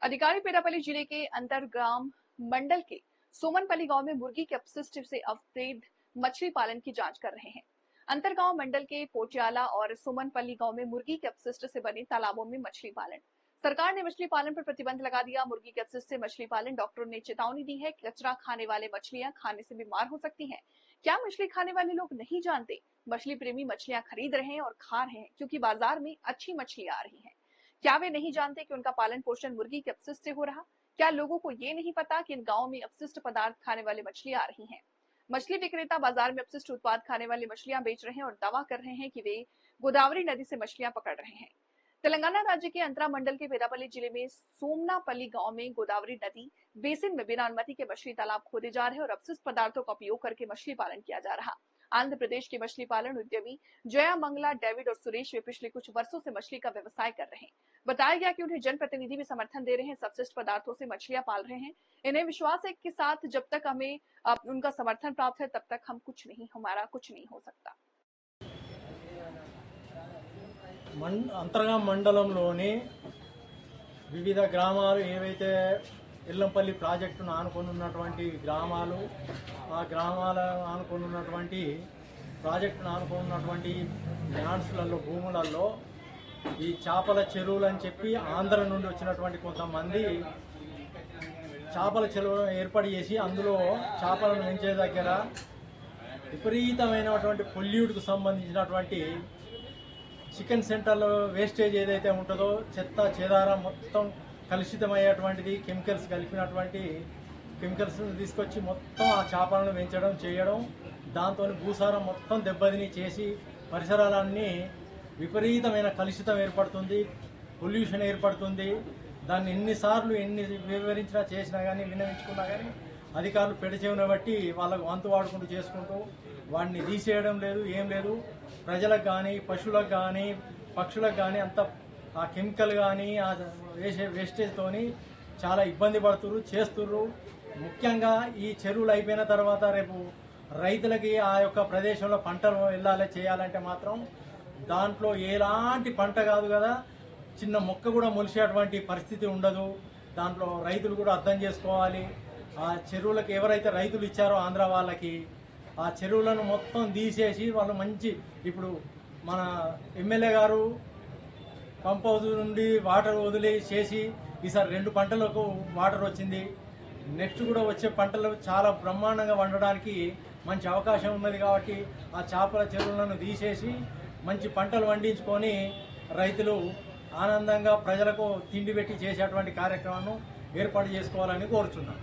अधिकारी पेरापल्ली जिले के अंतरग्राम मंडल के सोमनपल्ली गांव में मुर्गी के अपशिष्ट से अवैध मछली पालन की जांच कर रहे हैं। अंतरगांव मंडल के पोटियाला और सोमनपल्ली गांव में मुर्गी के अपशिष्ट से बने तालाबों में मछली पालन। सरकार ने मछली पालन पर प्रतिबंध लगा दिया। मुर्गी के अपशिष्ट से मछली पालन। डॉक्टरों ने चेतावनी दी है कि कचरा खाने वाले मछलियां खाने से बीमार हो सकती हैं। क्या मछली खाने वाले लोग नहीं जानते? मछली प्रेमी मछलियां खरीद रहे हैं और खा रहे हैं क्योंकि बाजार में अच्छी मछलियां आ रही हैं। क्या वे नहीं जानते कि उनका पालन पोषण मुर्गी के अपशिष्ट से हो रहा? क्या लोगों को ये नहीं पता कि इन गांवों में अपशिष्ट पदार्थ खाने वाले मछलियां आ रही हैं? मछली विक्रेता बाजार में अपशिष्ट उत्पाद खाने वाली मछलियां बेच रहे हैं और दावा कर रहे हैं कि वे गोदावरी नदी से मछलियां पकड़ रहे हैं। तेलंगाना राज्य के अंतरा मंडल के पेरापल्ली जिले में सोमनापल्ली गांव में गोदावरी नदी बेसिन में बिना अनुमति के मछली तालाब खोदे जा रहे और अपशिष्ट पदार्थों का उपयोग करके मछली पालन किया जा रहा। आंध्र प्रदेश के मछली पालन उद्यमी जया मंगला, डेविड और सुरेश वे पिछले कुछ वर्षों से मछली का व्यवसाय कर रहे हैं। बताया गया कि उन्हें जनप्रतिनिधि भी समर्थन दे रहे हैं। अपशिष्ट पदार्थों से मछलियां पाल रहे हैं। इन्हें विश्वास है कि साथ जब तक हमें उनका समर्थन प्राप्त है तब तक हमारा कुछ नहीं हो सकता। अंतर्गाम మండలంలోని వివిధ గ్రామాలు ఏవైతే ఎల్లంపల్లి ప్రాజెక్టును ఆనుకొని ఉన్నటువంటి గ్రామాలు, ఆ గ్రామాల ఆనుకొని ఉన్నటువంటి ప్రాజెక్టును ఆనుకొని ఉన్నటువంటి ల్యాండ్స్లలో, భూములలో ఈ చేపల చెరువులు అని చెప్పి ఆంధ్ర నుండి వచ్చినటువంటి కొంతమంది చేపల చెరువు ఏర్పాటు చేసి అందులో చేపలను పెంచే దగ్గర విపరీతమైనటువంటి పొల్యూట్కు సంబంధించినటువంటి చికెన్ సెంటర్లో వేస్టేజ్ ఏదైతే ఉంటుందో, చెత్త చెదారం మొత్తం కలుషితమయ్యేటువంటిది, కెమికల్స్ కలిపినటువంటి కెమికల్స్ తీసుకొచ్చి మొత్తం ఆ చేపలను పెంచడం చేయడం, దాంతో భూసారం మొత్తం దెబ్బతిని చేసి పరిసరాలన్నీ విపరీతమైన కలుషితం ఏర్పడుతుంది, పొల్యూషన్ ఏర్పడుతుంది. దాన్ని ఎన్నిసార్లు వివరించినా చేసినా కానీ, విన్నవించుకున్నా కానీ అధికారులు పెడచెవిన బట్టి వాళ్ళకు వంతు వాడుకుంటూ చేసుకుంటూ వాడిని తీసేయడం లేదు, ఏం లేదు. ప్రజలకు కానీ, పశువులకు కానీ, పక్షులకు కానీ అంత ఆ కెమికల్ కానీ ఆ వేస్టేజ్తోని చాలా ఇబ్బంది పడుతుర్రు, చేస్తుర్రు. ముఖ్యంగా ఈ చెరువులు అయిపోయిన తర్వాత రేపు రైతులకి ఆ యొక్క ప్రదేశంలో పంటలు వెళ్ళాలి చేయాలంటే మాత్రం దాంట్లో ఎలాంటి పంట కాదు కదా, చిన్న మొక్క కూడా మొలిసేటువంటి పరిస్థితి ఉండదు. దాంట్లో రైతులు కూడా అర్థం చేసుకోవాలి. ఆ చెరువులకు ఎవరైతే రైతులు ఇచ్చారో ఆంధ్ర వాళ్ళకి, ఆ చెరువులను మొత్తం తీసేసి వాళ్ళు మంచి, ఇప్పుడు మన ఎమ్మెల్యే గారు పంప్ హౌస్ నుండి వాటర్ వదిలి చేసి ఈసారి 2 పంటలకు వాటర్ వచ్చింది. నెక్స్ట్ కూడా వచ్చే పంటలు చాలా బ్రహ్మాండంగా వండడానికి మంచి అవకాశం ఉన్నది. కాబట్టి ఆ చేపల చెరువులను తీసేసి మంచి పంటలు పండించుకొని రైతులు ఆనందంగా ప్రజలకు తిండి పెట్టి చేసేటువంటి కార్యక్రమాన్ని ఏర్పాటు చేసుకోవాలని కోరుచున్నాను.